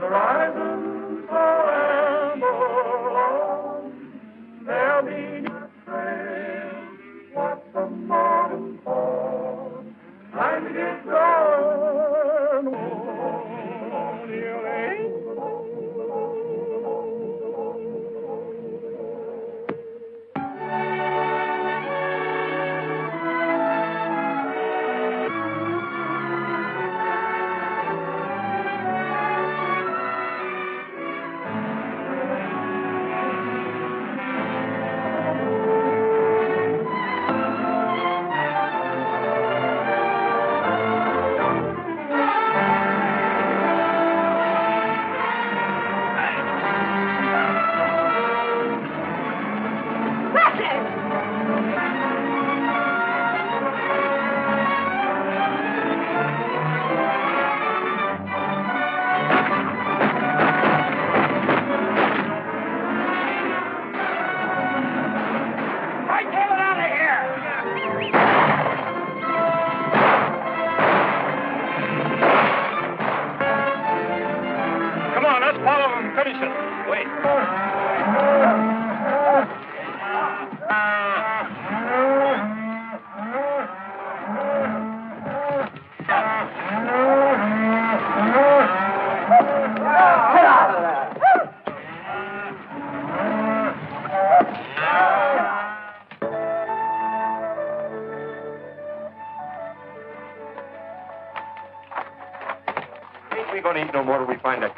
horizon forever long. There'll be no trail, what the morning for. Time to get going, won't you, lady?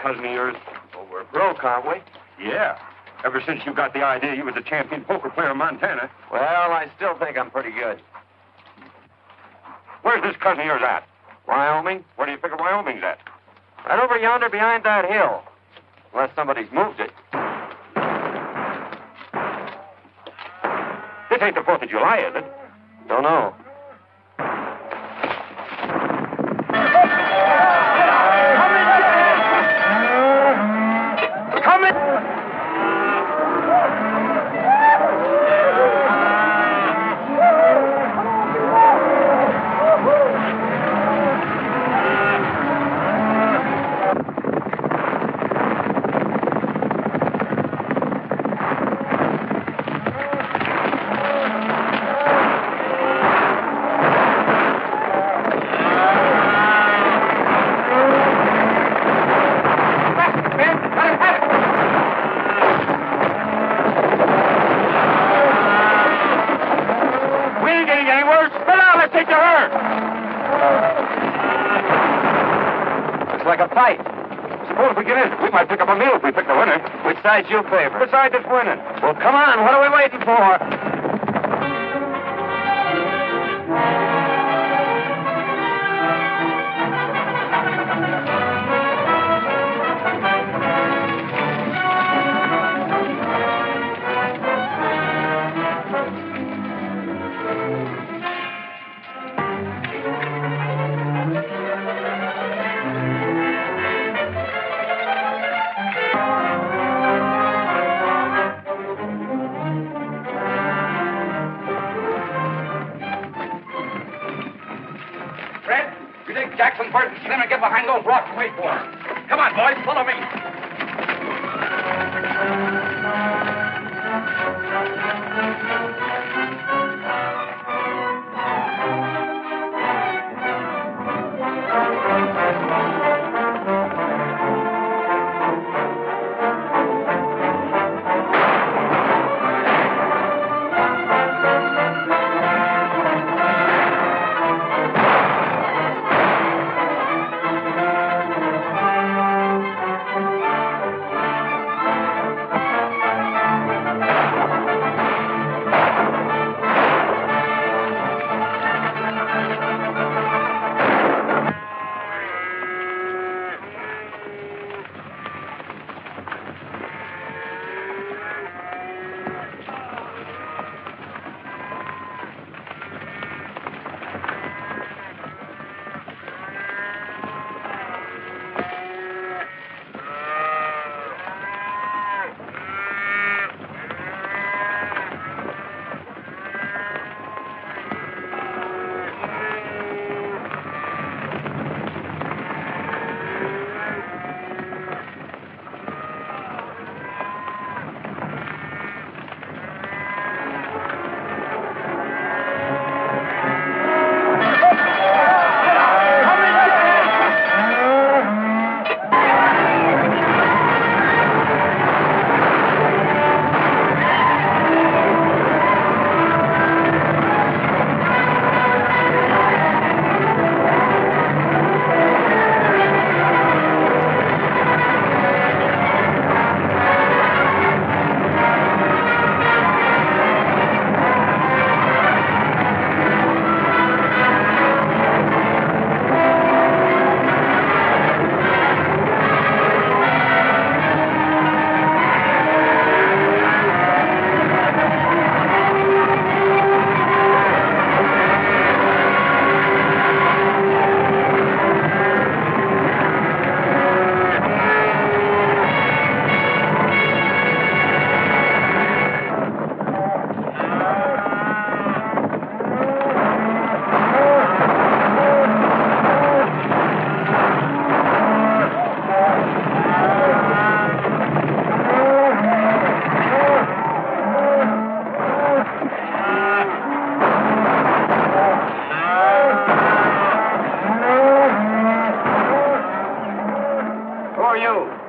Cousin of yours? Well, we're broke, aren't we? Yeah. Ever since you got the idea you was a champion poker player in Montana. Well, I still think I'm pretty good. Where's this cousin of yours at? Wyoming? Where do you figure Wyoming's at? Right over yonder behind that hill. Unless somebody's moved it. This ain't the 4th of July, is it? Don't know. Which side you favor? The side that's winning. Well, come on. What are we waiting for? Jackson Barton, see them and get behind those rocks and wait for him. Come on, boys, follow me.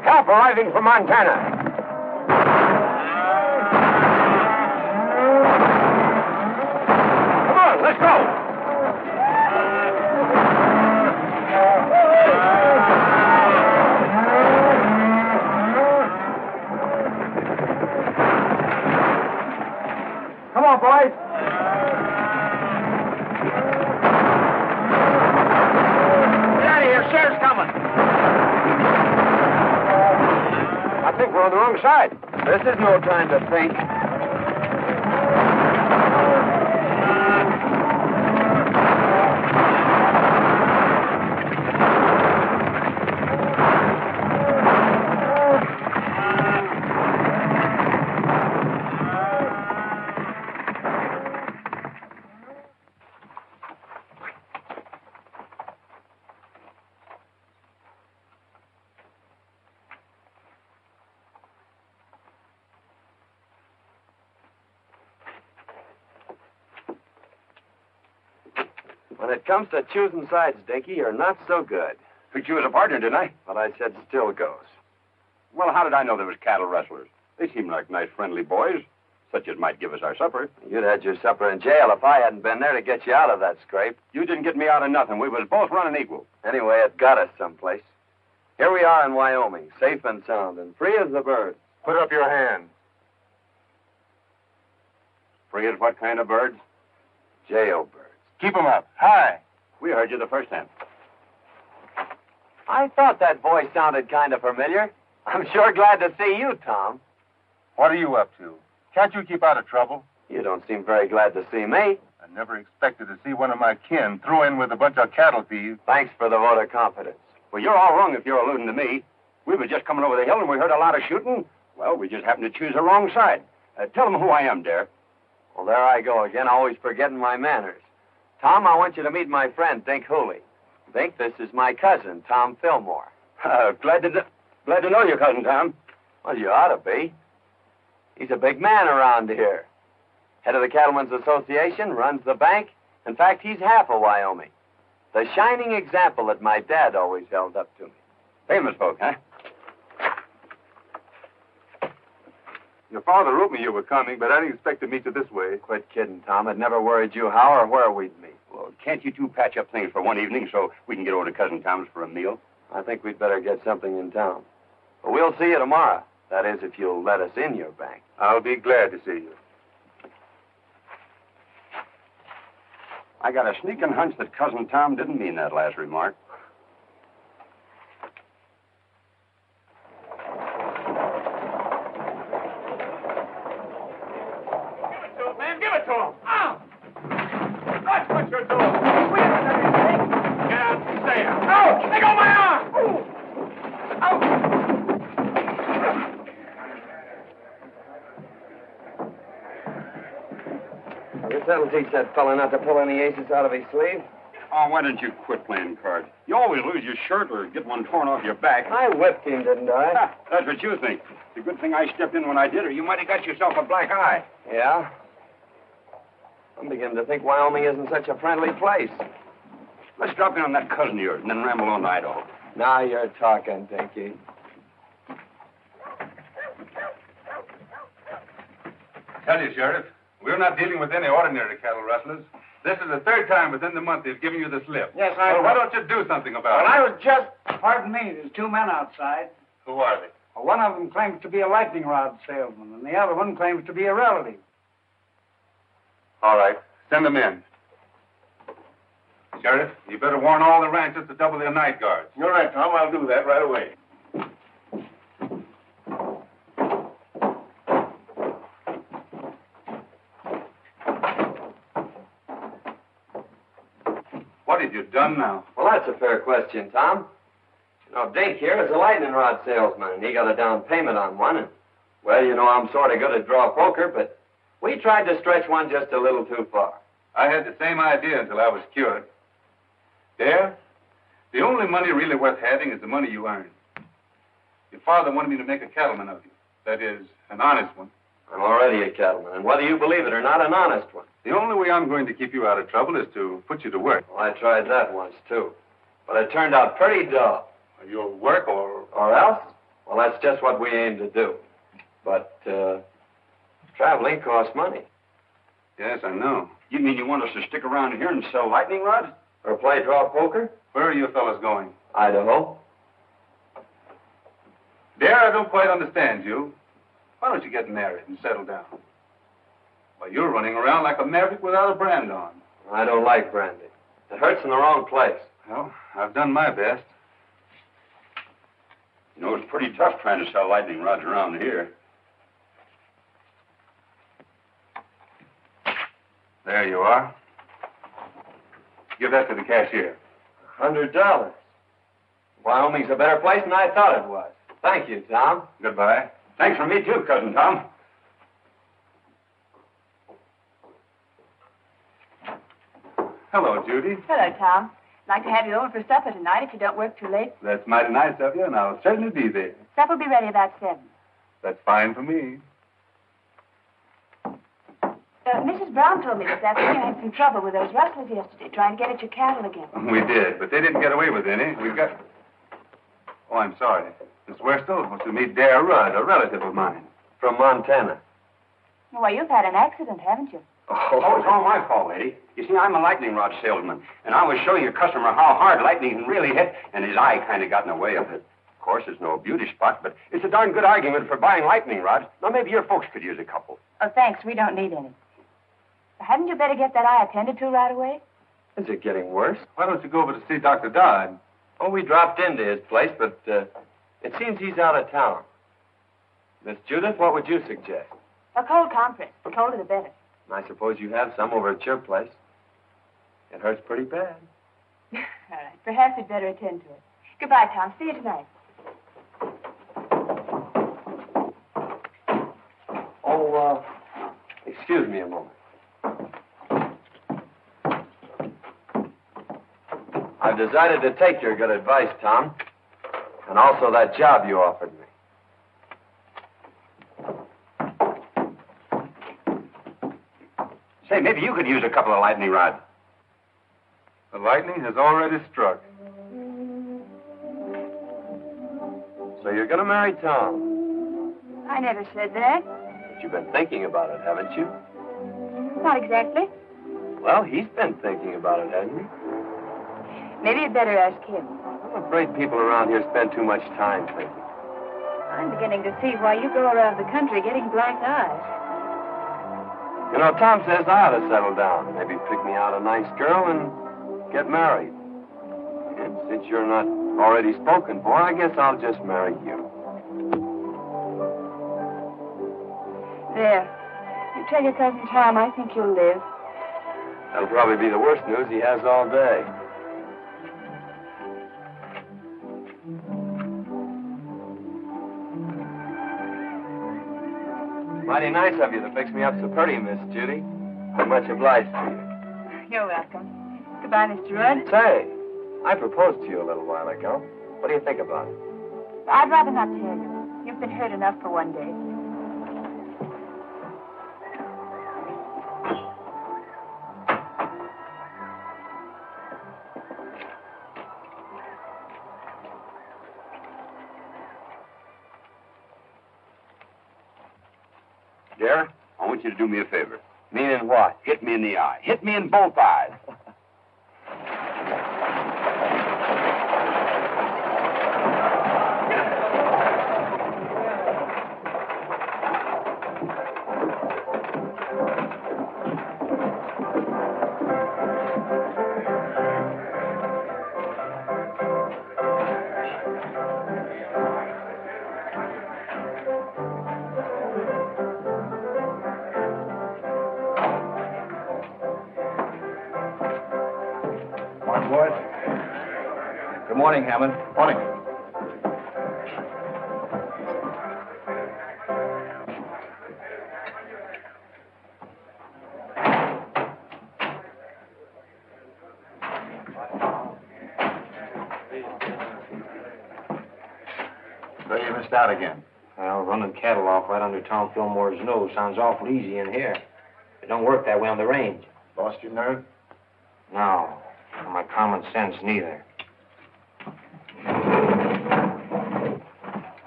Help arriving from Montana. Come on, let's go. Come on, boys. Get out of here. Sheriff's coming. I think we're on the wrong side. This is no time to think. When it comes to choosing sides, Dinky, you're not so good. Picked you as a partner, didn't I? But I said still goes. Well, how did I know there was cattle rustlers? They seem like nice, friendly boys, such as might give us our supper. You'd had your supper in jail if I hadn't been there to get you out of that scrape. You didn't get me out of nothing. We was both running equal. Anyway, it got us someplace. Here we are in Wyoming, safe and sound, and free as the bird. Put up your hand. Free as what kind of birds? Jailbirds. Keep 'em up. High. We heard you the first time. I thought that voice sounded kind of familiar. I'm sure glad to see you, Tom. What are you up to? Can't you keep out of trouble? You don't seem very glad to see me. I never expected to see one of my kin throw in with a bunch of cattle thieves. Thanks for the vote of confidence. Well, you're all wrong if you're alluding to me. We were just coming over the hill and we heard a lot of shooting. Well, we just happened to choose the wrong side. Tell them who I am, Dare. Well, there I go again, always forgetting my manners. Tom, I want you to meet my friend, Dink Hooley. Dink, this is my cousin, Tom Fillmore. Glad to know you, Cousin Tom. Well, you ought to be. He's a big man around here. Head of the Cattlemen's Association, runs the bank. In fact, he's half of Wyoming. The shining example that my dad always held up to me. Famous folk, huh? Your father wrote me you were coming, but I didn't expect to meet you this way. Quit kidding, Tom. It never worried you how or where we'd meet. Well, can't you two patch up things for one evening so we can get over to Cousin Tom's for a meal? I think we'd better get something in town. But we'll see you tomorrow. That is, if you'll let us in your bank. I'll be glad to see you. I got a sneaking hunch that Cousin Tom didn't mean that last remark. Give it to him. Ow! That's what you're doing. We haven't done anything. Get out and stay out. Ouch! Let go of my arm! Ouch! I guess that'll teach that fella not to pull any aces out of his sleeve. Oh, why don't you quit playing cards? You always lose your shirt or get one torn off your back. I whipped him, didn't I? That's what you think. It's a good thing I stepped in when I did, or you might have got yourself a black eye. Yeah? I'm beginning to think Wyoming isn't such a friendly place. Let's drop in on that cousin of yours and then ramble on to Idaho. Now you're talking, Dinky. Tell you, Sheriff, we're not dealing with any ordinary cattle rustlers. This is the third time within the month they've given you the slip. Yes, I Well, why know. don't you do something about Well, it? I was just... Pardon me, there's two men outside. Who are they? Well, one of them claims to be a lightning rod salesman, and the other one claims to be a relative. All right, send them in. Sheriff, you better warn all the ranchers to double their night guards. You're right, Tom. I'll do that right away. What have you done now? Well, that's a fair question, Tom. You know, Dink here is a lightning rod salesman, and he got a down payment on one. And, well, you know, I'm sort of good at draw poker, but we tried to stretch one just a little too far. I had the same idea until I was cured. There, the only money really worth having is the money you earn. Your father wanted me to make a cattleman of you. That is, an honest one. I'm already a cattleman, and whether you believe it or not, an honest one. The only way I'm going to keep you out of trouble is to put you to work. Well, I tried that once, too. But it turned out pretty dull. Your work or... Or else? Well, that's just what we aim to do. But, traveling costs money. Yes, I know. You mean you want us to stick around here and sell lightning rods? Or play draw poker? Where are you fellas going? Idaho. Dare, I don't quite understand you. Why don't you get married and settle down? Why, you're running around like a maverick without a brand on. I don't like brandy. It hurts in the wrong place. Well, I've done my best. You know, it's pretty tough trying to sell lightning rods around here. There you are. Give that to the cashier. $100. Wyoming's a better place than I thought it was. Thank you, Tom. Goodbye. Thanks for me, too, Cousin Tom. Hello, Judy. Hello, Tom. I'd like to have you over for supper tonight if you don't work too late. That's mighty nice of you, and I'll certainly be there. Supper will be ready about 7. That's fine for me. Mrs. Brown told me this afternoon you had some trouble with those rustlers yesterday, trying to get at your cattle again. We did, but they didn't get away with any. We've got... Oh, I'm sorry. Miss Westall wants to meet Dare Rudd, a relative of mine. From Montana. Well, you've had an accident, haven't you? Oh, it's all my fault, lady. You see, I'm a lightning rod salesman, and I was showing a customer how hard lightning can really hit, and his eye kind of got in the way of it. Of course, it's no beauty spot, but it's a darn good argument for buying lightning rods. Now, maybe your folks could use a couple. Oh, thanks. We don't need any. Hadn't you better get that eye attended to right away? Is it getting worse? Why don't you go over to see Dr. Dodd? Oh, we dropped into his place, but it seems he's out of town. Miss Judith, what would you suggest? A cold compress. The colder the better. I suppose you have some over at your place. It hurts pretty bad. All right. Perhaps we'd better attend to it. Goodbye, Tom. See you tonight. Oh, excuse me a moment. I've decided to take your good advice, Tom. And also that job you offered me. Say, maybe you could use a couple of lightning rods. The lightning has already struck. So you're going to marry Tom. I never said that. But you've been thinking about it, haven't you? Not exactly. Well, he's been thinking about it, hasn't he? Maybe you'd better ask him. I'm afraid people around here spend too much time thinking. I'm beginning to see why you go around the country getting blank eyes. You know, Tom says I ought to settle down. Maybe pick me out a nice girl and get married. And since you're not already spoken for, I guess I'll just marry you. There. You tell your cousin Tom I think you'll live. That'll probably be the worst news he has all day. Mighty nice of you to fix me up so pretty, Miss Judy. I'm much obliged to you. You're welcome. Goodbye, Mr. Rudd. Say, I proposed to you a little while ago. What do you think about it? I'd rather not tell you. You've been hurt enough for one day. Dare, I want you to do me a favor. Meaning what? Hit me in the eye. Hit me in both eyes. Good morning, Hammond. Morning. So you missed out again. Well, running cattle off right under Tom Fillmore's nose sounds awful easy in here. It don't work that way on the range. Lost your nerve? No, or my common sense neither.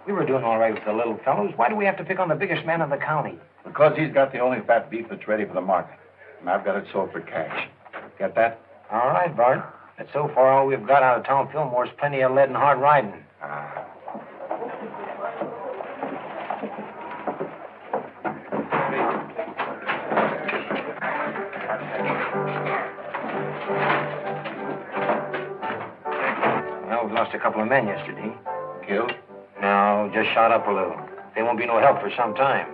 We were We're doing all right with the little fellows. Why do we have to pick on the biggest man in the county? Because he's got the only fat beef that's ready for the market. And I've got it sold for cash. Get that? All right, Bart. But so far, all we've got out of Tom Fillmore's plenty of lead and hard riding. Well, we lost a couple of men yesterday. Killed? No, just shot up a little. There won't be no help for some time.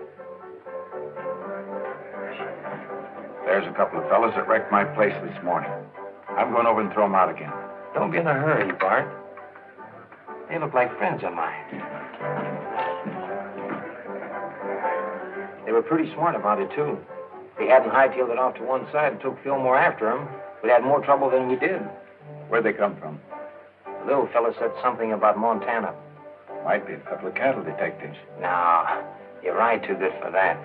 There's a couple of fellas that wrecked my place this morning. I'm going over and throw them out again. Don't be in a hurry, Bart. They look like friends of mine. They were pretty smart about it, too. They hadn't hightailed it off to one side and took Fillmore after them. We had more trouble than we did. Where'd they come from? The little fella said something about Montana. Might be a couple of cattle detectives. No, you're right too good for that.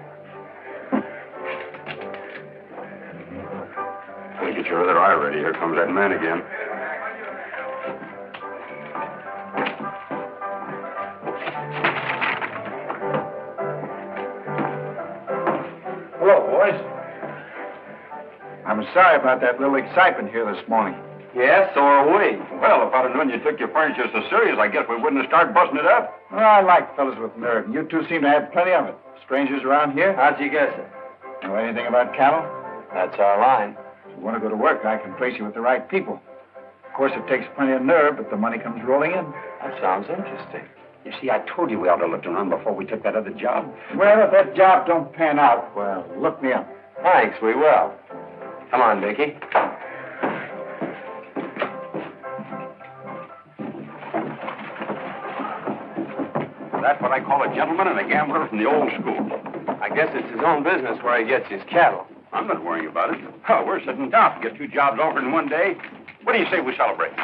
Well, get your other eye ready. Here comes that man again. Hello, boys. I'm sorry about that little excitement here this morning. Yes, so are we. Well, if I'd have known you took your furniture so serious, I guess we wouldn't have started busting it up. Well, I like fellas with nerve, and you two seem to have plenty of it. Strangers around here? How'd you guess it? Know anything about cattle? That's our line. If you want to go to work, I can place you with the right people. Of course, it takes plenty of nerve, but the money comes rolling in. That sounds interesting. You see, I told you we ought to look around before we took that other job. Well, if that job don't pan out, well, look me up. Thanks, we will. Come on, Dickie. That's what I call a gentleman and a gambler from the old school. I guess it's his own business where he gets his cattle. I'm not worrying about it. Oh, we're sitting down to get 2 jobs offered in one day. What do you say we celebrate?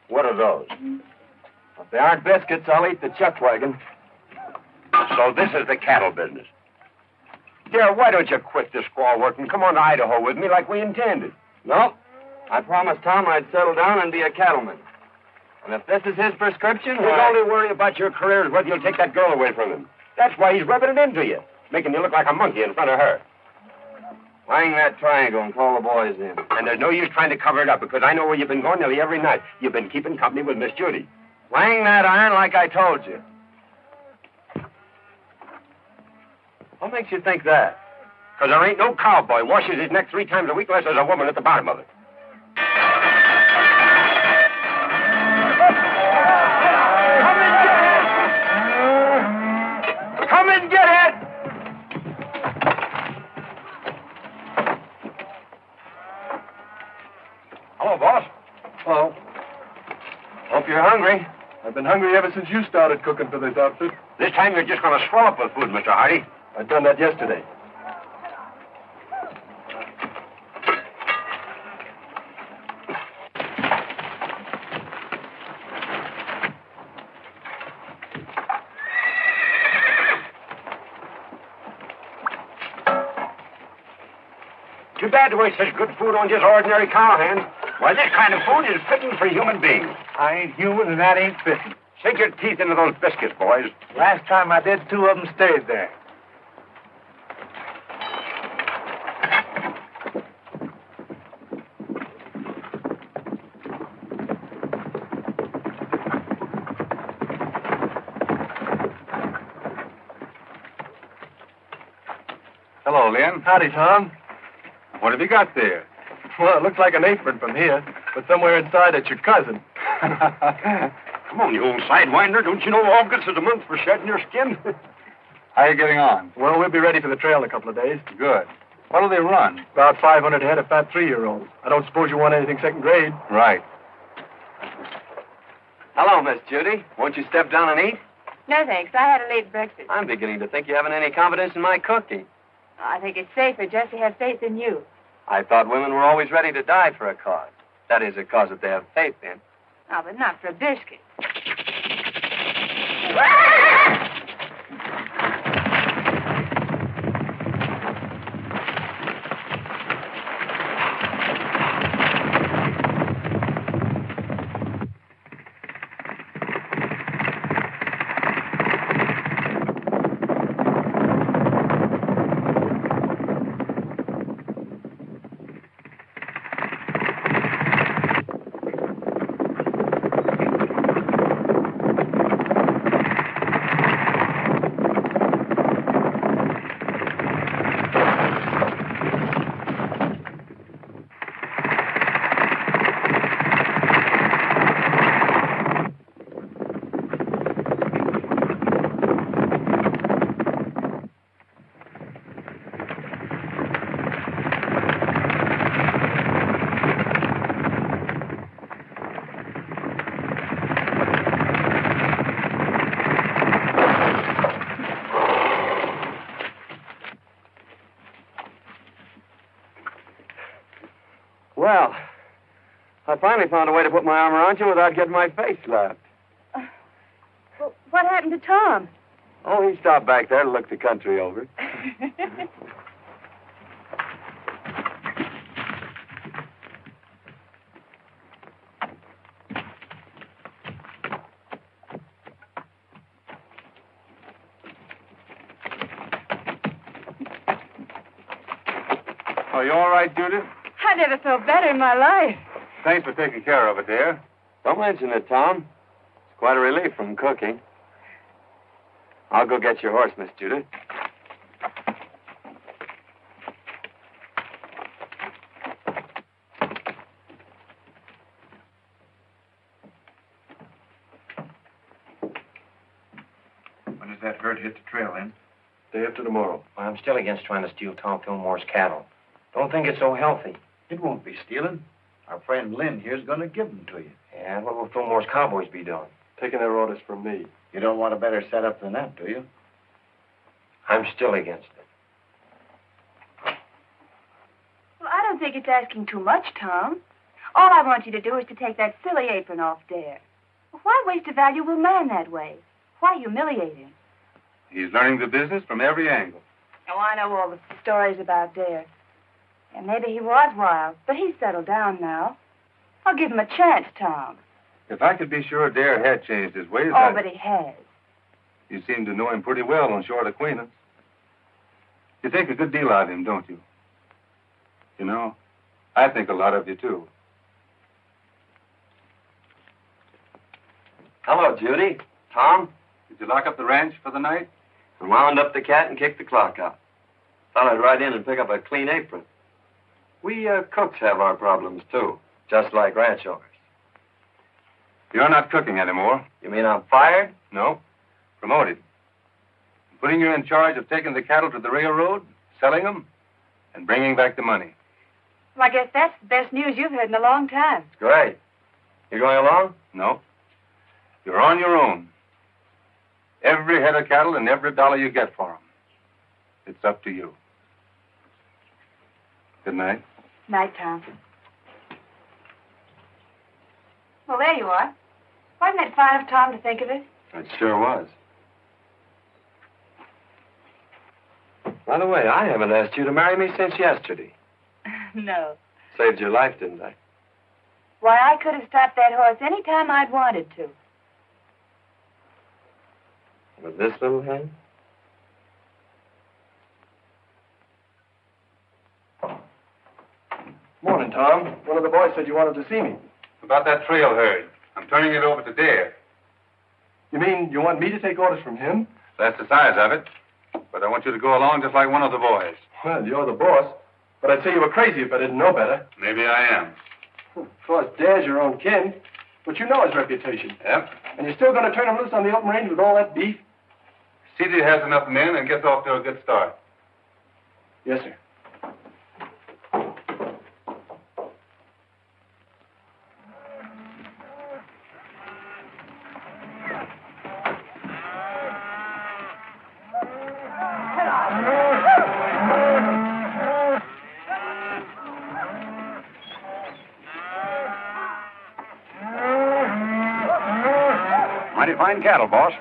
What are those? If they aren't biscuits, I'll eat the chuck wagon. So this is the cattle business. Dear, why don't you quit this squaw work and come on to Idaho with me like we intended? No. I promised Tom I'd settle down and be a cattleman. And if this is his prescription, His only worry about your career is whether you'll take that girl away from him. That's why he's rubbing it into you, making you look like a monkey in front of her. hang that triangle and call the boys in. And there's no use trying to cover it up, because I know where you've been going nearly every night. You've been keeping company with Miss Judy. Hang that iron like I told you. What makes you think that? Because there ain't no cowboy washes his neck 3 times a week unless there's a woman at the bottom of it. Come and get it! Hello, boss. Hello. Hope you're hungry. I've been hungry ever since you started cooking for this outfit. This time you're just going to swell up with food, Mr. Hardy. I've done that yesterday. Too bad to waste such good food on just ordinary cowhand. Why, this kind of food is fitting for human beings. I ain't human, and that ain't fitting. Sink your teeth into those biscuits, boys. Last time I did, 2 of them stayed there. Hello, Lynn. Howdy, Tom. What have you got there? Well, it looks like an apron from here, but somewhere inside it's your cousin. Come on, you old sidewinder. Don't you know August is a month for shedding your skin? How are you getting on? Well, we'll be ready for the trail in a couple of days. Good. What'll they run? About 500 head of fat 3-year-olds. I don't suppose you want anything second grade. Right. Hello, Miss Judy. Won't you step down and eat? No, thanks. I had a late breakfast. I'm beginning to think you haven't any confidence in my cooking. I think it's safer just to have faith in you. I thought women were always ready to die for a cause. That is, a cause that they have faith in. Oh, but not for a biscuit. Well, I finally found a way to put my arm around you without getting my face slapped. Well, what happened to Tom? Oh, he stopped back there to look the country over. Are you all right, Judy? I never felt better in my life. Thanks for taking care of it, dear. Don't mention it, Tom. It's quite a relief from cooking. I'll go get your horse, Miss Judy. When does that herd hit the trail, then? Day after tomorrow. I'm still against trying to steal Tom Fillmore's cattle. Don't think it's so healthy. It won't be stealing. Our friend Lynn here's going to give them to you. Yeah, what will Fillmore's cowboys be doing? Taking their orders from me. You don't want a better setup than that, do you? I'm still against it. Well, I don't think it's asking too much, Tom. All I want you to do is to take that silly apron off Dare. Why waste a valuable man that way? Why humiliate him? He's learning the business from every angle. Oh, I know all the stories about Dare. And maybe he was wild, but he's settled down now. I'll give him a chance, Tom. If I could be sure Dare had changed his ways, Oh, but he has. You seem to know him pretty well on short acquaintance. You think a good deal of him, don't you? You know, I think a lot of you, too. Hello, Judy. Tom? Did you lock up the ranch for the night? I wound up the cat and kicked the clock out. Thought I'd ride in and pick up a clean apron. We cooks have our problems, too, just like ranch owners. You're not cooking anymore. You mean I'm fired? No. Promoted. I'm putting you in charge of taking the cattle to the railroad, selling them, and bringing back the money. Well, I guess that's the best news you've heard in a long time. Great. You going along? No. You're on your own. Every head of cattle and every dollar you get for them. It's up to you. Good night. Night, Tom. Well, there you are. Wasn't it fine of Tom to think of it? It sure was. By the way, I haven't asked you to marry me since yesterday. No. Saved your life, didn't I? Why, I could have stopped that horse any time I'd wanted to. With this little hen? Morning, Tom. One of the boys said you wanted to see me. About that trail herd. I'm turning it over to Dare. You mean you want me to take orders from him? That's the size of it. But I want you to go along just like one of the boys. Well, you're the boss. But I'd say you were crazy if I didn't know better. Maybe I am. Of course, Dare's your own kin. But you know his reputation. Yep. And you're still going to turn him loose on the open range with all that beef? CD has enough men and gets off to a good start. Yes, sir. Mighty fine cattle, boss.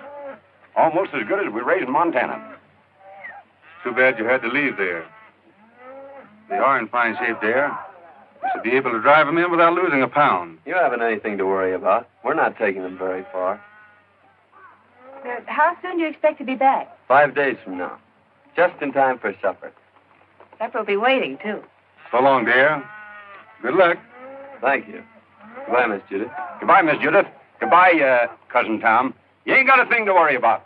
Almost as good as we raise in Montana. Too bad you had to leave there. They are in fine shape there. You should be able to drive them in without losing a pound. You haven't anything to worry about. We're not taking them very far. How soon do you expect to be back? 5 days from now. Just in time for supper. Supper will be waiting, too. So long, dear. Good luck. Thank you. Goodbye, Miss Judith. Goodbye, Miss Judith. Goodbye, Cousin Tom. You ain't got a thing to worry about.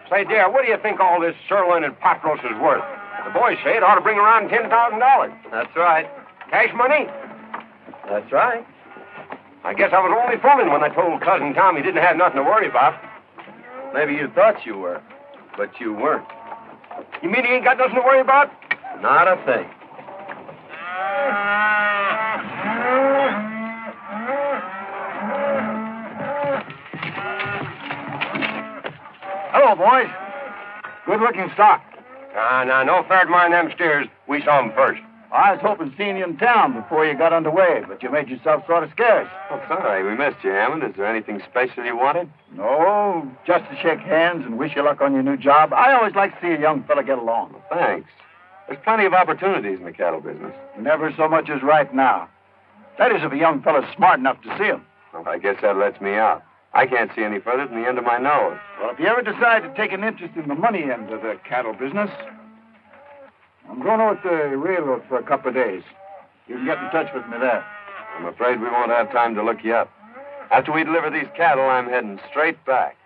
Say, dear, what do you think all this sirloin and pot roast is worth? The boys say it ought to bring around $10,000. That's right. Cash money? That's right. I guess I was only fooling when I told Cousin Tom he didn't have nothing to worry about. Maybe you thought you were, but you weren't. You mean he ain't got nothing to worry about? Not a thing. Hello, boys. Good-looking stock. No fair to mind them steers. We saw them first. I was hoping seeing you in town before you got underway, but you made yourself sort of scarce. Oh, sorry, we missed you, Hammond. Is there anything special you wanted? No, just to shake hands and wish you luck on your new job. I always like to see a young fella get along. Thanks. There's plenty of opportunities in the cattle business. Never so much as right now. That is, if a young fella's smart enough to see 'em. Well, I guess that lets me out. I can't see any further than the end of my nose. Well, if you ever decide to take an interest in the money end of the cattle business, I'm going over to the railroad for a couple of days. You can get in touch with me there. I'm afraid we won't have time to look you up. After we deliver these cattle, I'm heading straight back.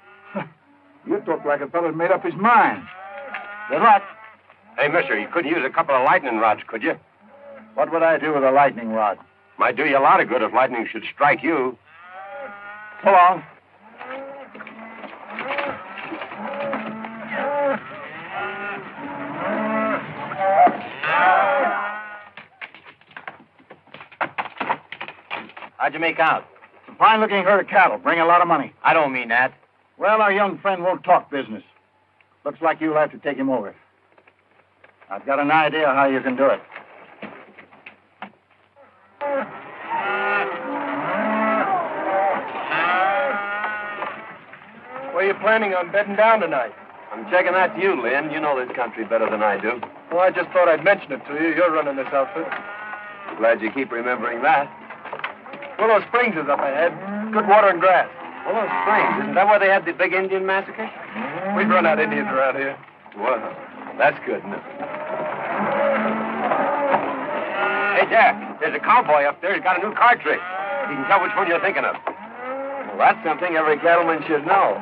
You talk like a fella's made up his mind. Good luck. Hey, mister, you couldn't use a couple of lightning rods, could you? What would I do with a lightning rod? Might do you a lot of good if lightning should strike you. So long. How'd you make out? It's a fine-looking herd of cattle. Bring a lot of money. I don't mean that. Well, our young friend won't talk business. Looks like you'll have to take him over. I've got an idea how you can do it. Where are you planning on bedding down tonight? I'm checking that to you, Lynn. You know this country better than I do. Well, I just thought I'd mention it to you. You're running this outfit. I'm glad you keep remembering that. Willow Springs is up ahead. Good water and grass. Willow Springs, isn't that where they had the big Indian massacre? We've run out Indians around here. Well, that's good, isn't it? Hey, Jack, there's a cowboy up there. He's got a new card trick. You can tell which one you're thinking of. Well, that's something every cattleman should know.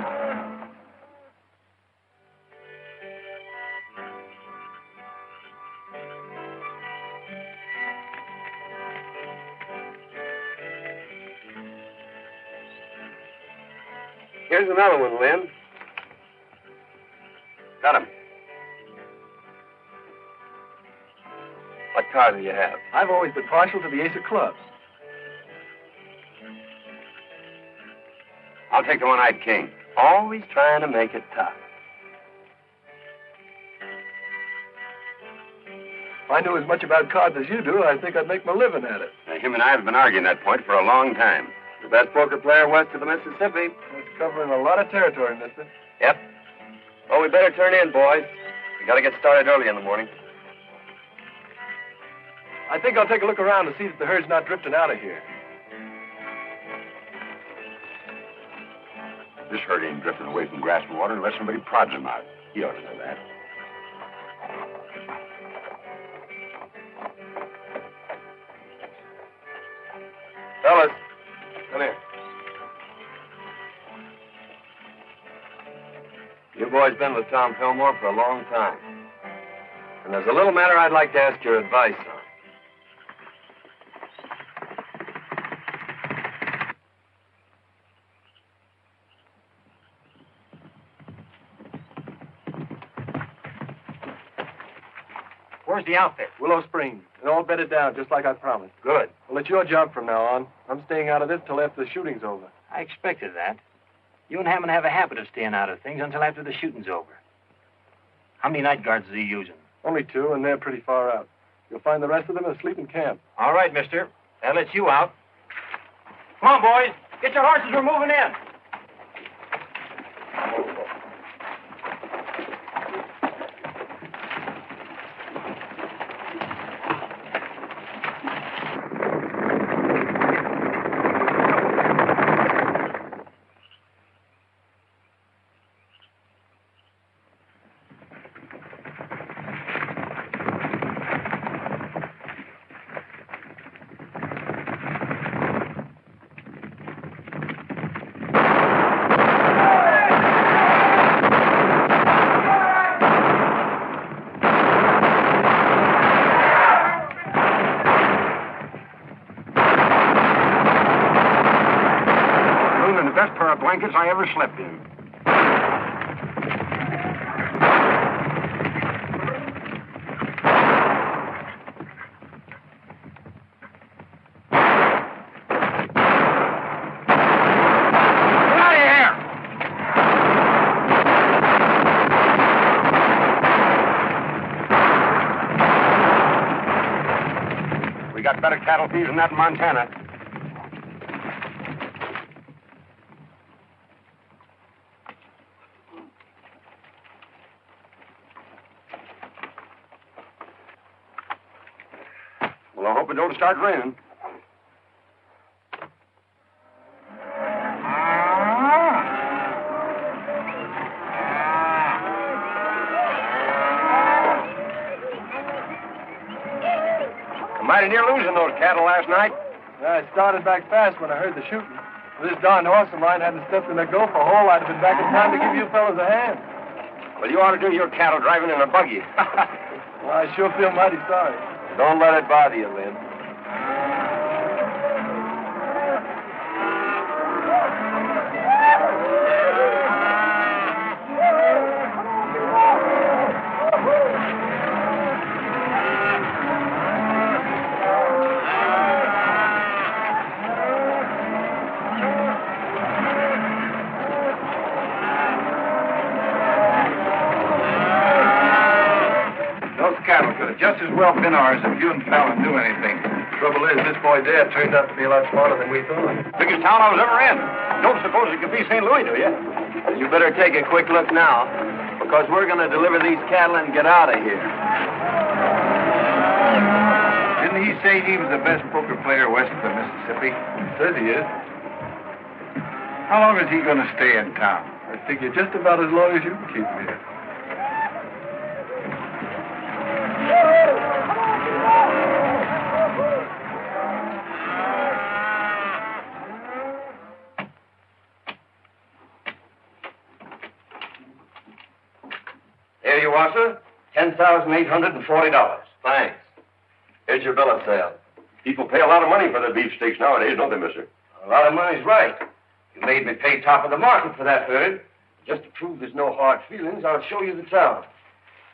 Here's another one, Lynn. Got him. What card do you have? I've always been partial to the ace of clubs. I'll take the one-eyed king. Always trying to make it tough. If I knew as much about cards as you do, I think I'd make my living at it. Him and I have been arguing that point for a long time. The best poker player west of the Mississippi. That's covering a lot of territory, mister. Yep. Well, we better turn in, boys. We gotta get started early in the morning. I think I'll take a look around to see that the herd's not drifting out of here. This herd ain't drifting away from grass and water unless somebody prods him out. He ought to know that. Fellas, come here. You boys been with Tom Fillmore for a long time. And there's a little matter I'd like to ask your advice on. Where's the outfit? Willow Springs. And all bedded down, just like I promised. Good. Well, it's your job from now on. I'm staying out of this till after the shooting's over. I expected that. You and Hammond have a habit of staying out of things until after the shooting's over. How many night guards is he using? Only 2, and they're pretty far out. You'll find the rest of them asleep in camp. All right, mister. That lets you out. Come on, boys. Get your horses. We're moving in. Blankets I ever slept in. Get out of here! We got better cattle thieves than that in Montana. Well, I hope it don't start raining. I'm mighty near losing those cattle last night. Yeah, I started back fast when I heard the shooting. If this darn horse of mine hadn't stepped in the gopher hole, I'd have been back in time to give you fellas a hand. Well, you ought to do your cattle driving in a buggy. Well, I sure feel mighty sorry. Don't let it bother you, Lynn. Just as well been ours if you and Fallon knew anything. Trouble is, this boy Dad turned out to be a lot smarter than we thought. Biggest town I was ever in. Don't suppose it could be St. Louis, do you? You better take a quick look now, because we're going to deliver these cattle and get out of here. Didn't he say he was the best poker player west of the Mississippi? Says he is. How long is he going to stay in town? I figure just about as long as you can keep him here. Here you are, sir. $10,840. Thanks. Here's your bill of sale. People pay a lot of money for their beefsteaks nowadays, don't they, mister? A lot of money's right. You made me pay top of the market for that herd. Just to prove there's no hard feelings, I'll show you the town.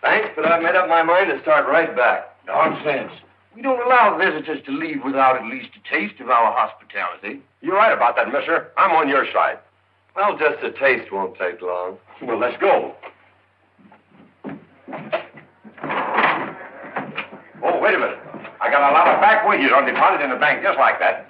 Thanks, but I've made up my mind to start right back. Nonsense. We don't allow visitors to leave without at least a taste of our hospitality. You're right about that, mister. I'm on your side. Well, just a taste won't take long. Well, let's go. Oh, wait a minute. I got a lot of back wages on deposit in the bank just like that.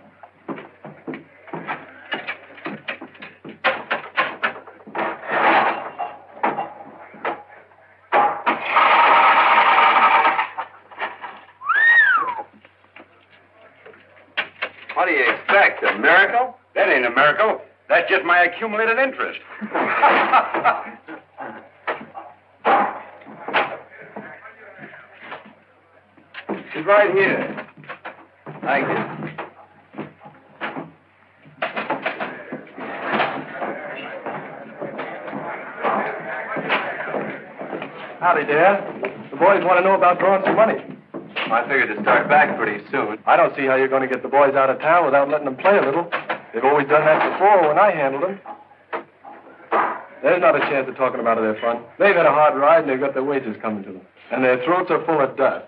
What do you expect, a miracle? That ain't a miracle. That's just my accumulated interest. She's right here. Thank you. Howdy, Dad. The boys want to know about drawing some money. I figured to start back pretty soon. I don't see how you're going to get the boys out of town without letting them play a little. They've always done that before when I handled them. There's not a chance of talking about their fun. They've had a hard ride and they've got their wages coming to them. And their throats are full of dust.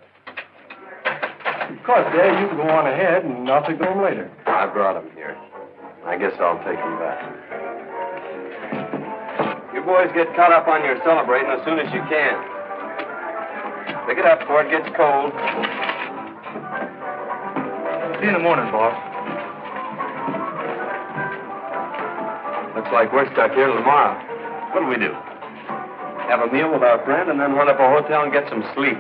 Of course, Dad, you can go on ahead and I'll take them home later. I brought them here. I guess I'll take them back. boys get caught up on your celebrating as soon as you can. Pick it up before it gets cold. See you in the morning, boss. Looks like we're stuck here till tomorrow. What'll we do? Have a meal with our friend and then hunt up a hotel and get some sleep.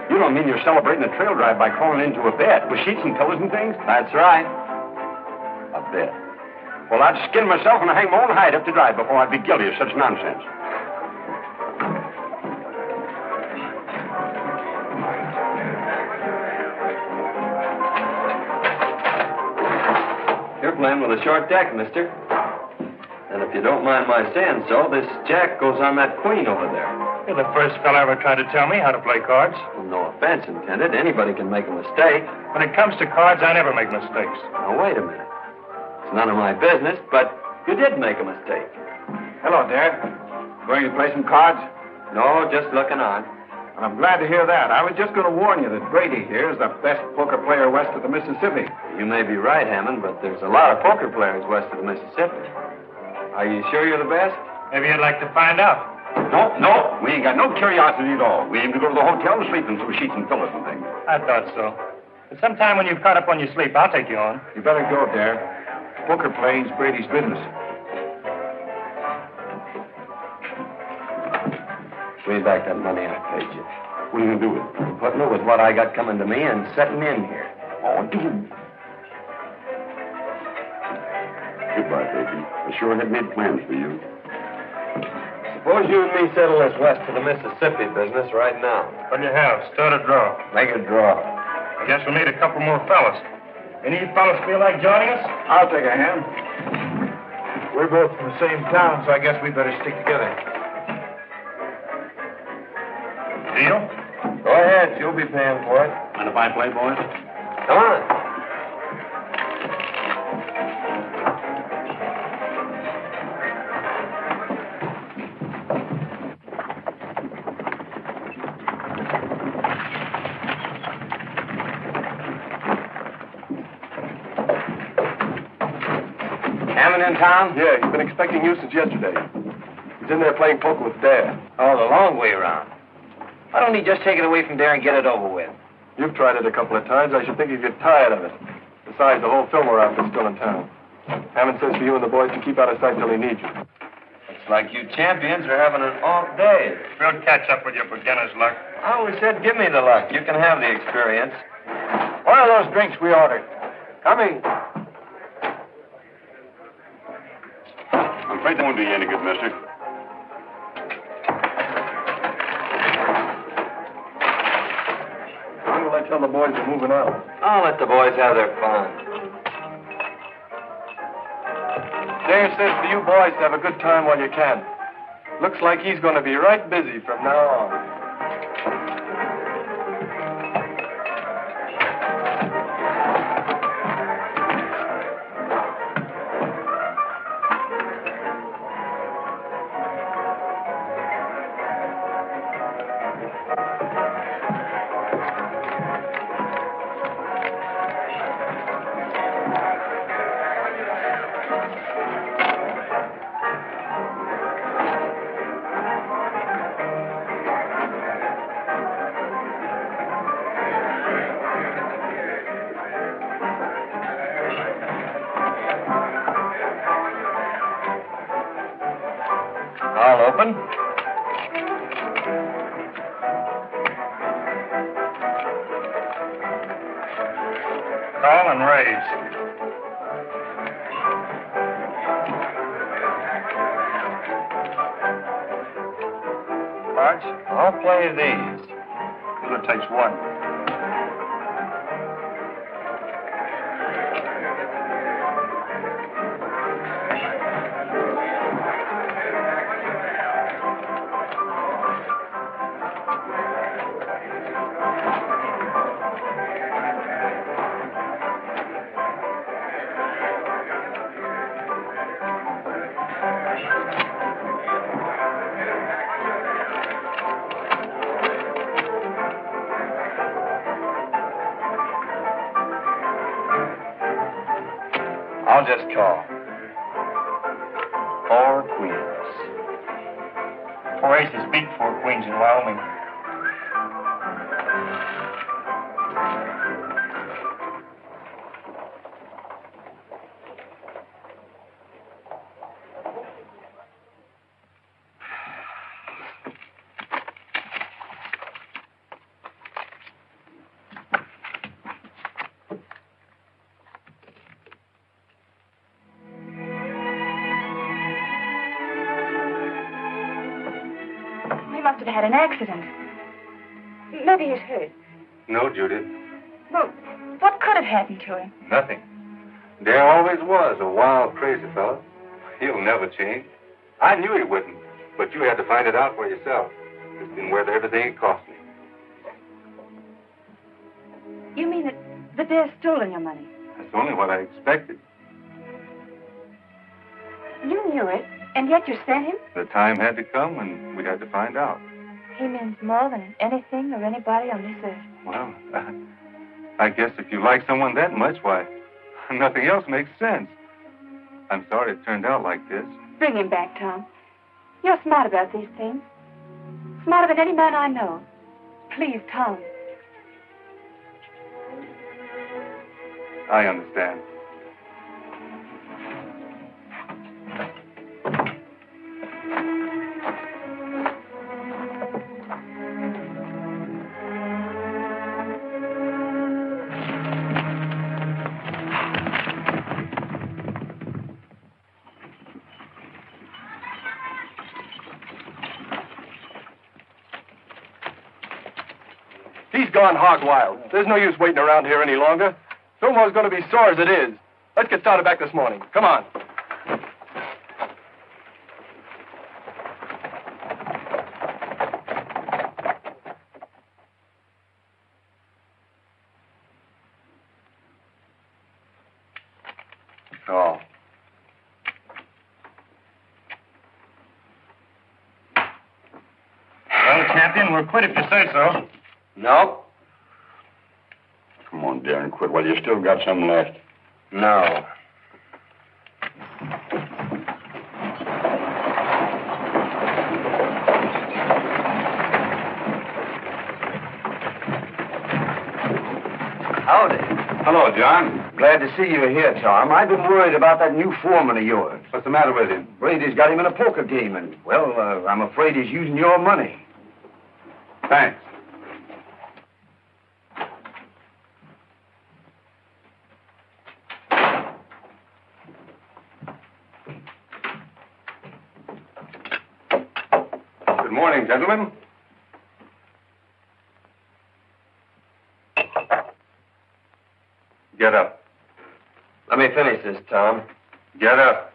You don't mean you're celebrating a trail drive by crawling into a bed with sheets and pillows and things? That's right. A bed? Well, I'd skin myself and hang my own hide up to dry before I'd be guilty of such nonsense. You're playing with a short deck, mister. And if you don't mind my saying so, this jack goes on that queen over there. You're the first fellow ever tried to tell me how to play cards. Well, no offense intended. Anybody can make a mistake. When it comes to cards, I never make mistakes. Now, wait a minute. It's none of my business, but you did make a mistake. Hello, Dad. Going to play some cards? No, just looking on. Well, I'm glad to hear that. I was just going to warn you that Brady here is the best poker player west of the Mississippi. You may be right, Hammond, but there's a lot of poker players west of the Mississippi. Are you sure you're the best? Maybe you'd like to find out. No, we ain't got no curiosity at all. We aim to go to the hotel and sleep in some sheets and pillows and things. I thought so. But sometime when you've caught up on your sleep, I'll take you on. You better go, Dad. Poker playing's Brady's business. Pay back that money I paid you. What are you going to do with it? Putting it with what I got coming to me and setting in here. Oh, dude. Goodbye, baby. I sure had made plans for you. Suppose you and me settle this west of the Mississippi business right now. What do you have? Start a draw. Make a draw. I guess we'll need a couple more fellas. Any of you fellas feel like joining us? I'll take a hand. We're both from the same town, so I guess we better stick together. Deal? Go ahead. You'll be paying for it. Mind if I play, boys? Come on. Hammond in town? Yeah, he's been expecting you since yesterday. He's in there playing poker with Dad. Oh, the long way around. Why don't he just take it away from there and get it over with? You've tried it a couple of times. I should think you'd get tired of it. Besides, the whole Fillmore outfit's still in town. Hammond says for you and the boys to keep out of sight till he needs you. Looks like you champions are having an off day. We'll catch up with your beginner's luck. I always said give me the luck. You can have the experience. What are those drinks we ordered? Coming. I'm afraid that won't do you any good, mister. When will I tell the boys we're moving on? I'll let the boys have their fun. Dave says for you boys to have a good time while you can. Looks like he's going to be right busy from now on. I'll open. Call and raise. Cards? I'll play these. Dealer takes one. I'll just call. 4 queens. 4 aces beat 4 queens in Wyoming. Must have had an accident. Maybe he's hurt. No, Judy. Well, what could have happened to him? Nothing. There always was a wild, crazy fella. He'll never change. I knew he wouldn't, but you had to find it out for yourself. It's been worth everything it cost me. You mean that the bear's stolen your money? That's only what I expected. You knew it, and yet you sent him? The time had to come, and we had to find out. He means more than anything or anybody on this earth. Well, I guess if you like someone that much, why, nothing else makes sense. I'm sorry it turned out like this. Bring him back, Tom. You're smart about these things. Smarter than any man I know. Please, Tom. I understand. He's gone hog wild. There's no use waiting around here any longer. Fillmore's going to be sore as it is. Let's get started back this morning. Come on. Oh. Well, Captain, we're quit if you say so. No? Come on, Darren, quit while you still got some left. No. Howdy. Hello, John. Glad to see you here, Tom. I've been worried about that new foreman of yours. What's the matter with him? Brady's got him in a poker game, and, well, I'm afraid he's using your money. Thanks. Good morning, gentlemen. Get up. Let me finish this, Tom. Get up.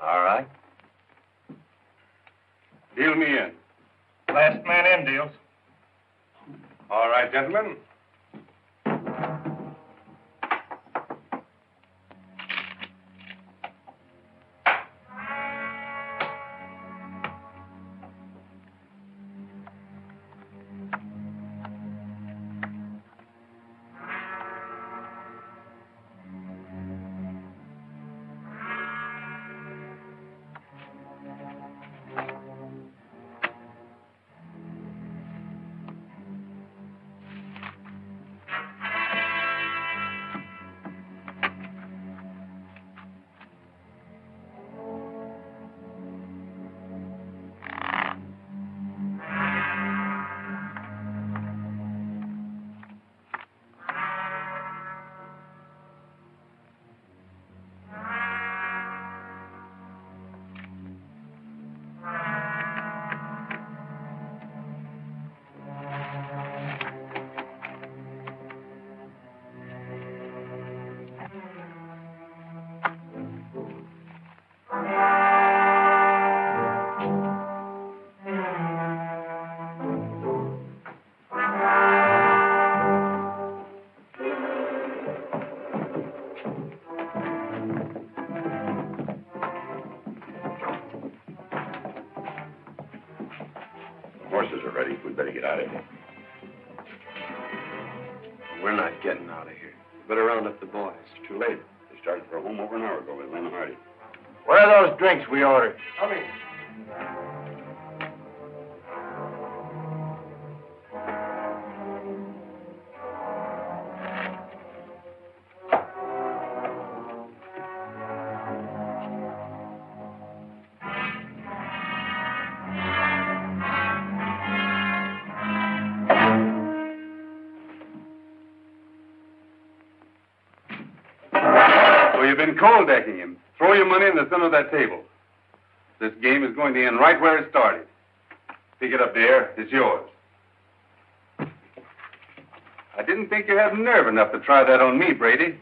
All right. Deal me in. Last man in deals. All right, gentlemen. Horses are ready. We'd better get out of here. We're not getting out of here. Better round up the boys. It's too late. They started for home over an hour ago with Lynn Hardy. Where are those drinks we ordered? Coming. So you've been cold decking him. Throw your money in the center of that table. This game is going to end right where it started. Pick it up, dear. It's yours. I didn't think you had nerve enough to try that on me, Brady.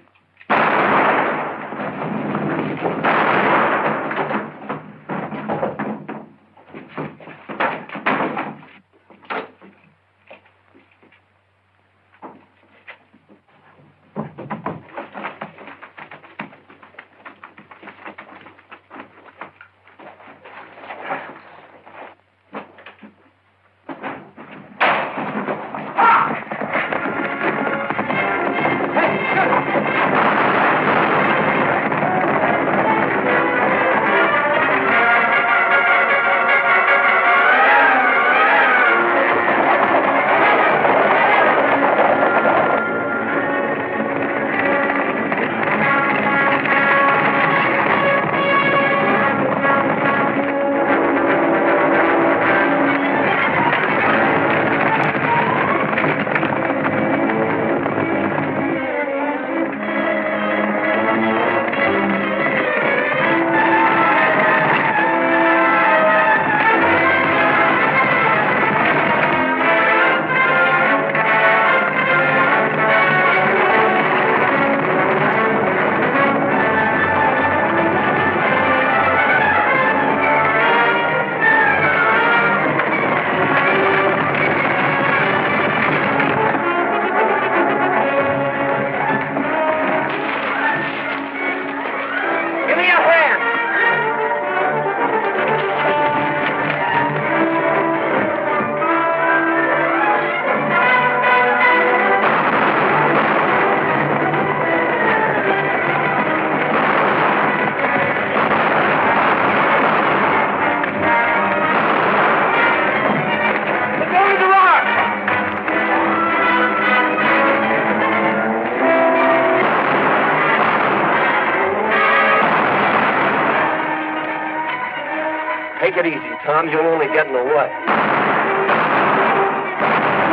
Take it easy, Tom. You'll only get in the way. You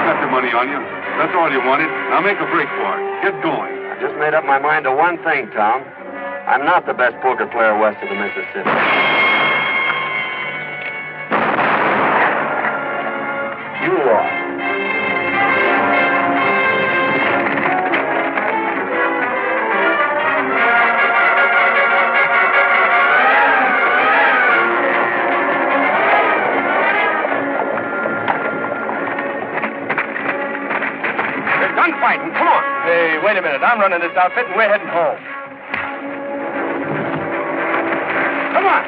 got the money on you. That's all you wanted. Now make a break for it. Get going. I just made up my mind to one thing, Tom. I'm not the best poker player west of the Mississippi. You are. Gunfighting, come on. Hey, wait a minute. I'm running this outfit and we're heading home. Come on.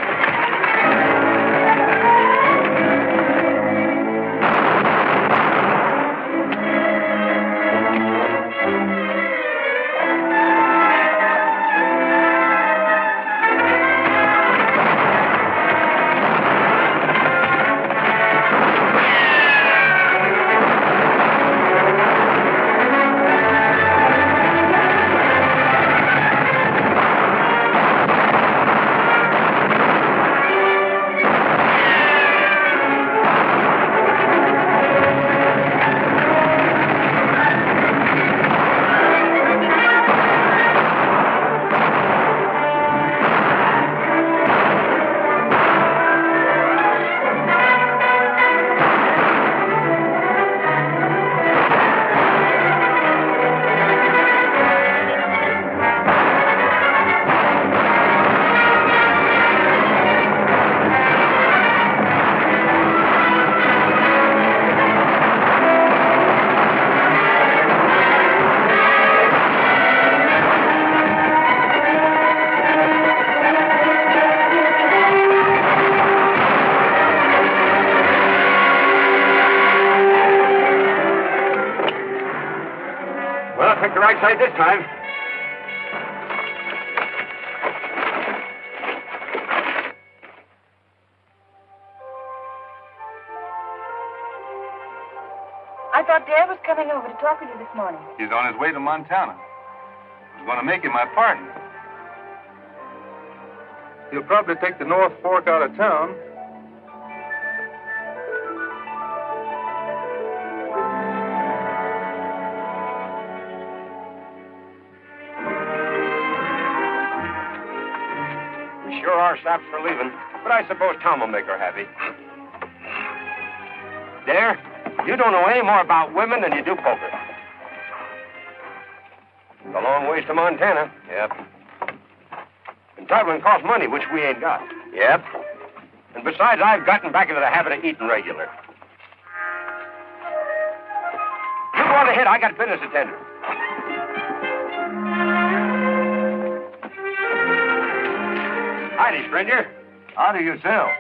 Pick the right side this time. I thought Dad was coming over to talk with you this morning. He's on his way to Montana. I was going to make him my partner. He'll probably take the North Fork out of town. We sure are sapped for leaving, but I suppose Tom will make her happy. There, you don't know any more about women than you do poker. It's a long ways to Montana. Yep. And traveling costs money, which we ain't got. Yep. And besides, I've gotten back into the habit of eating regular. You go on ahead. I got business to attend to. Howdy, stranger. Howdy yourself.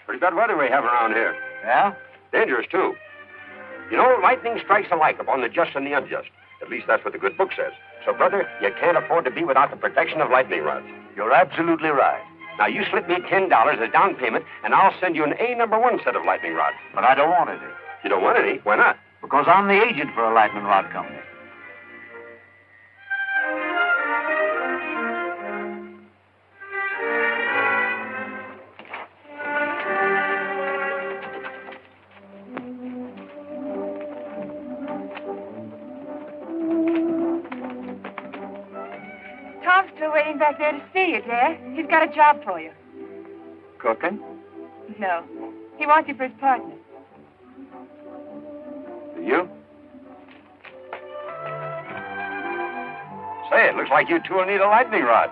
Pretty bad weather we have around here. Yeah? Dangerous, too. You know, lightning strikes alike upon the just and the unjust. At least that's what the good book says. So, brother, you can't afford to be without the protection of lightning rods. You're absolutely right. Now, you slip me $10 as down payment, and I'll send you an A-number-1 set of lightning rods. But I don't want any. You don't want any? Why not? Because I'm the agent for a lightning rod company. Tom's still waiting back there to see you, Dad. He's got a job for you. Cooking? No. He wants you for his partner. You? Say, it looks like you two will need a lightning rod.